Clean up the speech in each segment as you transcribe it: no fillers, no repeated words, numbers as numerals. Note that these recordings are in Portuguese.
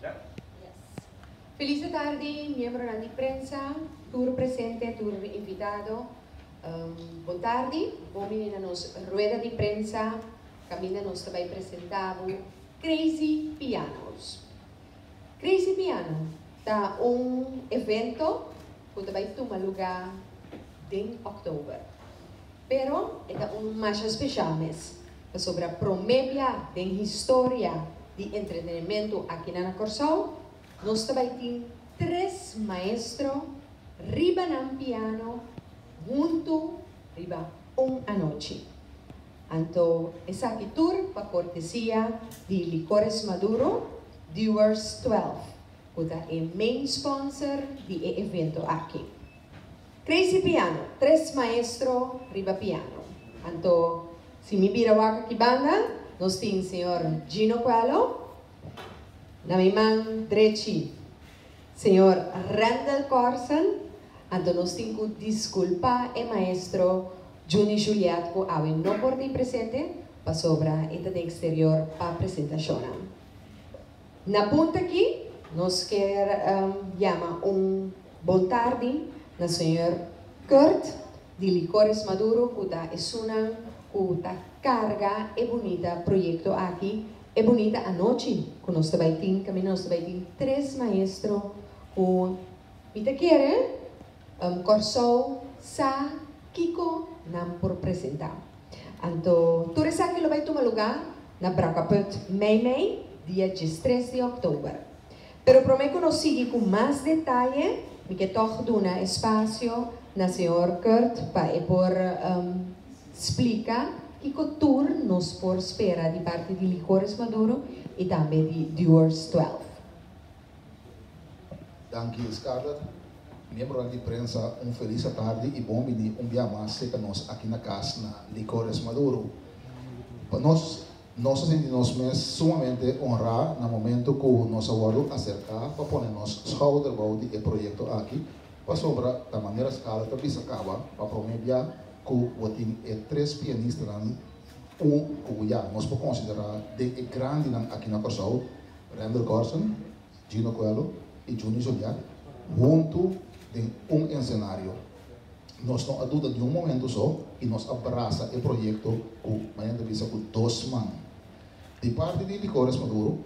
Yeah. Yes. Feliz tarde, miembro de prensa, tour presente, tour invitado. Boa tarde, bom menina nos rueda de prensa, caminha nos também apresentado Crazy Pianos. Crazy Piano tá evento que também toma lugar em outubro. Pero é mais especial mês, sobre a promébia da história de entretenimento aqui na Corsol. Nós também temos 3 maestros riba no piano junto riba a noite. Então, essa aqui tour para cortesia de Licores Maduro, Viewers 12, que é o main sponsor do evento aqui. Crazy Piano, 3 maestros riba piano. Então, se me vira aqui banda, nós temos o senhor Gino Coelho, na minha mão direita, senhor Randall Corson. Então, nós temos que desculpar o maestro Juni Juliet, que não pode presente, para sobrar este exterior para a apresentação. Na ponta aqui, nós queremos chamar boa tarde na senhor Kurt, de Licores Maduro, que é uma carga e bonita projeto aqui, é bonita a noite, que nós também temos 3 maestros, que me querem, Corsol, Sa, Kiko, não por apresentar. Então, tudo isso aqui vai tomar lugar na Bracaput Mei, dia 13 de outubro. Pero prometo que nós seguir com mais detalhe, porque toch dona espaço na senhor Kurt para explicar que tour nos por espera de parte de Licores Maduro e também de Viewers 12. Dank je, Scarlett. Membro de prensa, feliz tarde e bom dia mais que nós aqui na casa na Licores Maduro. Nós sentimos sumamente honrados no momento que nós aguardo acercar para pôr nosso schouderbouw de projeto aqui, para sobre da maneira escala que bisa acaba para promover que o tem 3 pianistas que já nós podemos considerar de grande aqui na Corsol, Randall Corson, Gino Coelho e Juni Juliet, junto de cenário. Nós não há dúvida de momento só e nós abraça o projeto que amanhã visa com 2 mãos. De parte de Licores Maduro,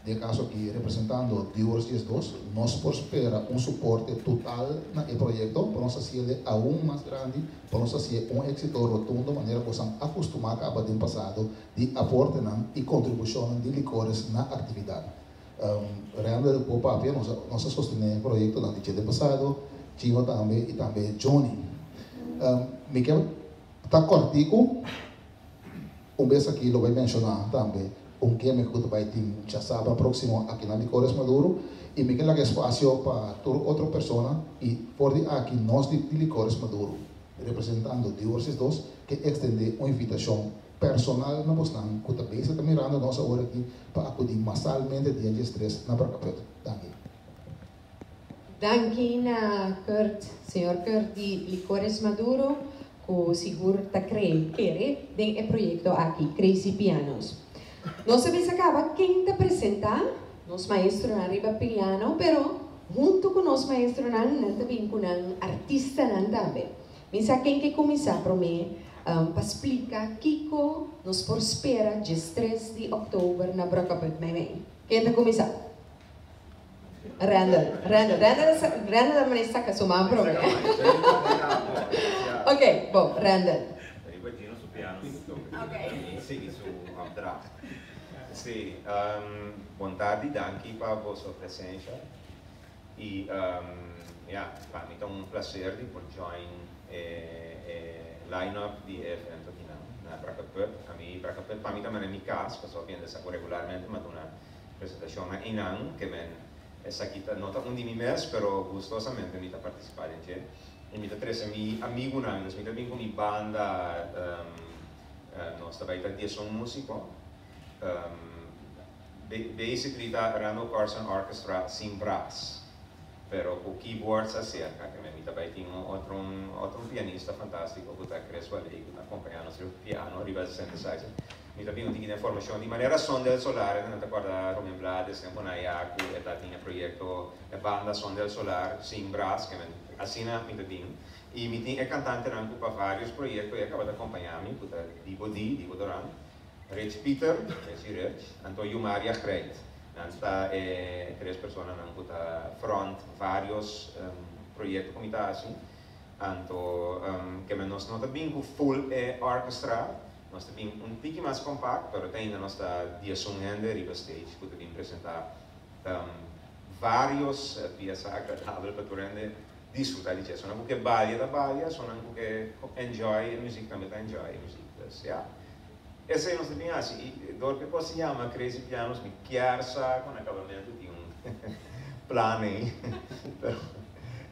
de caso aqui representando Viewers 2, nós espera suporte total no projeto para nós fazer ele ainda mais grande, para nós fazer êxito rotundo, de maneira que possamos acostumar a do passado de aporte e contribuição de Licores na atividade. Realmente, o papel nós sostenemos o projeto durante o ano passado, Chino também e também Johnny. Me quero estar cortico, vez aqui eu vou mencionar também que me vai ter já sábado próximo aqui na Licores Maduro e me quero espaço para outra pessoa e por aqui nós de Licores Maduro representando Viewers 2 que estende uma invitação personal na Boston que também está mirando nossa hora aqui para acudir massalmente dia 13 na Bracaput. Danke na Kurt, senhor Kurt de Licores Maduro, que seguro está querer den projeto aqui, Crazy Pianos. Nós sabemos acaba quem te apresentar, nos maestro na riba piano, pero junto com nos maestro não também com artista também. Mas quem que começar para mim para explicar Kiko nos por espera dia 3 de outubro na Bracaput Mei. Quem te começar? Randall também saca sua mão para mim. Ok, bom, Randall. Io giro su piano, Ok. segui su draft. Sì, buon tardi, danke per la vostra presenza. E para mim é prazer de por join line-up de evento aqui na Bracaput. A mim, Bracaput, para mim também é minha casa, porque eu venho regularmente, mas uma apresentação em ano, que essa aqui não está de mim mesmo, pero gustosamente me participar em ela. E me três amigos, nós me também com minha banda, nós também temos músico. Basically, the Randall Carson Orchestra sin brass, pero con keyboards acerca, que me também tem outro pianista fantástico, que está Crespo ali, que está acompanhando o piano, arriba do synthesizer. mi também não tinha informação de maneira Sondel Solar, não te acorda Romain Blades, tempo na IACU, tinha projeto de banda Sondel Solar, sim, Brás, que assina mi também. E mi tinha cantante anche para vários projetos e acaba de acompanhar-me, Digo Doran, Rich Peter, Rich, Antonio Maria Creit. Anta três pessoas na front vários projetos como está assim. Anto que nós não temos com full orchestra, nós temos pouquinho mais compacto, mas ainda nós está diasungando riba stage, que podemos apresentar vários peças agradáveis para tu disfrutar de isso. Não porque balha da balha, só não porque enjoy a música também está enjoy a música. Esse é o nosso bem assim, do que posso chamar Crazy Pianos, me chiarsa com acabamento de plano aí.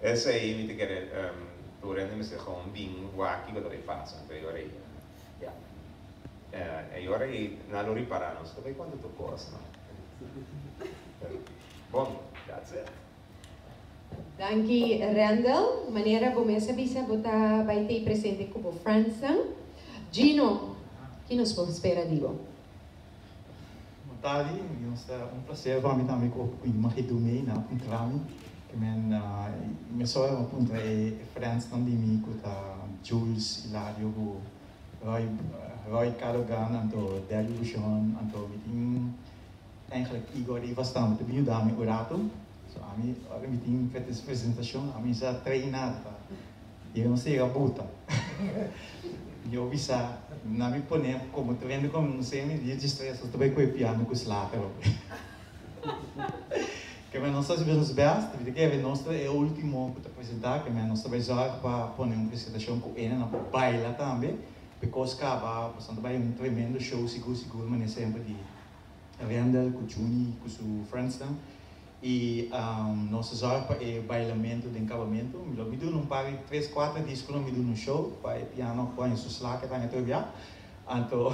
Esse aí me quer durante me ser com bem wacky que deve passar, então eu aí, eu aí na lori para nós, também quando tu gosta, não? Bom, that's it. Danke Randall, maneira como você bisa botar vai ter presente como França. Gino, que nos espera digo? Boa tarde, é prazer para mim também com o Mahidumi na Puntrami, que me sou uma ponta é França também me com Jules Hilario, Roy Cadogan, anto Delusion, anto meeting eigenlijk Igor Ivastam, te bem dar me orato. So a mim meeting feita essa apresentação, a mim já treinada, e eu não sei a buta. Eu bisa na me poner como tu vendo como não sei me distrair só também com o piano com os lados. Que mas nós sabemos best, de que é nosso é o último que te apresentar, que nós também já para pôr uma apresentação com ele na baila também, porque acaba passando bem tremendo show seguro, mas sempre de Randall com Juni com seu friends e nós já para o bailamento de acabamento, me deu um par de 3-4 discos me deu no show, para piano com os slack que está na TV, então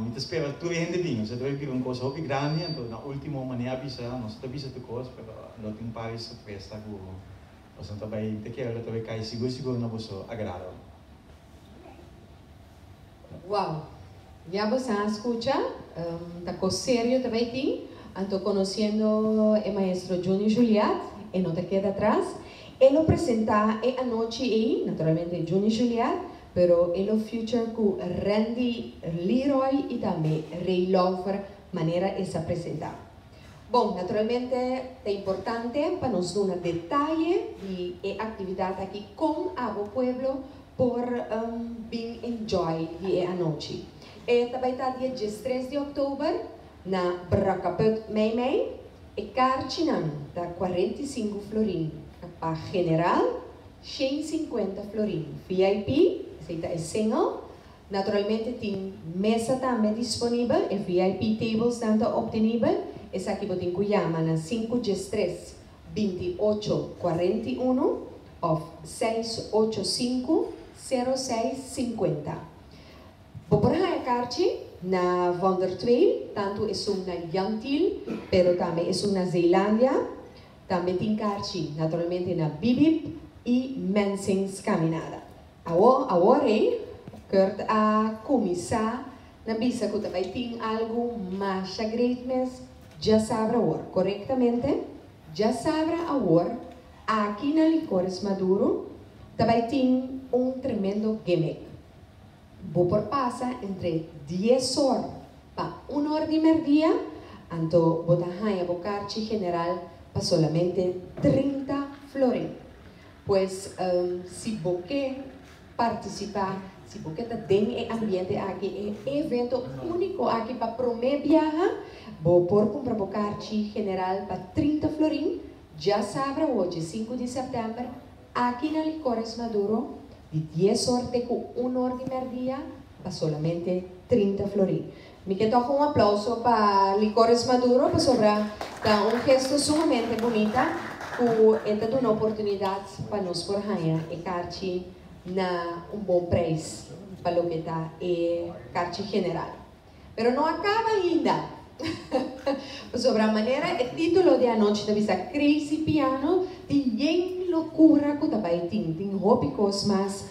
me espera tu ainda bem, você deve ter uma coisa muito grande, então na última maneira bisa, nós também bisa tu coisa, mas não tem um par de surpresa que você também te quer também cair seguro na você agrada. Wow, já você escuta, tá com sério também tem. Ando conociendo el maestro Junior Juliet, y no te queda atrás. Él lo presenta anoche y, naturalmente, Junior Juliet, pero él lo feature con Randy Leroy y también Ray Lover, manera esa presentar. Bom, naturalmente, es importante para nos dar un detalle de actividad aquí con Abo Pueblo por bien enjoy de anoche. Também está dia 13 de outubro, na Bracaput Meimei, e Carchinan, da 45 florin. Para general, 150 florin. VIP, esse é single. Naturalmente, tem mesa também disponível, e VIP tables também obtenível. Esse aqui você tem que chamar na 513 2841 ou 685 0650. Por aí, Carchi, na Wondertrail, tanto é na Jantil, pero também é na Zeilândia, também tem Carchi, naturalmente na Bibip e Mensings Caminada. Agora, quero a começar na bisa que também tem algo mais great, mas já sabe agora, corretamente, já sabe agora, aqui na Licores Maduro, também tem tremendo gimmick. Vou por passa entre 10 horas para 1 hora de meio-dia, então vou dar a Bocarchi general para solamente 30 florin. Pois, se você participar, se você está dentro do ambiente aqui, é evento único aqui para promover viajar, vou por comprar Bocarchi general para 30 florin, já sabe hoje, 5 de setembro, aqui na Licores Maduro, de 10 horas com 1 hora de meio-dia para solamente 30 florin. Me quero dar um aplauso para Licores Maduro, para sobrar gesto sumamente bonito, que é dando uma oportunidade para nós por ganhar e Carchi na bom preço para o que está e Carchi general. Mas não acaba ainda. Sobre a maneira, o título de anoche da vista Crazy Piano tem loucura que também tem hobby mas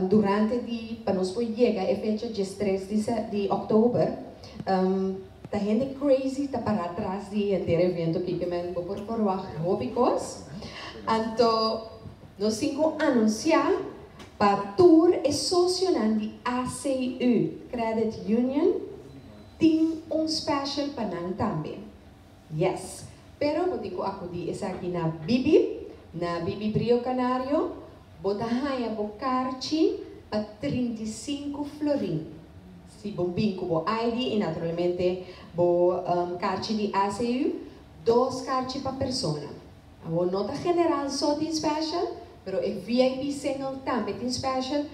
durante para nós llega a fecha de 3 de outubro, a gente crazy tá para trás de evento que men por hobbycos. Então, nós cinco anunciar para tour é socionando de ACU Credit Union tem special para nós também. Yes. Pero vou ter que acudir essa aqui na Bibi Brio Canário, botar aí a bocarchi para 35 florin. Se bom binco bo ID e naturalmente bo carchi de ACU, 2 carchi para persona. A nota general só tem special, pero é VIP single também tem special,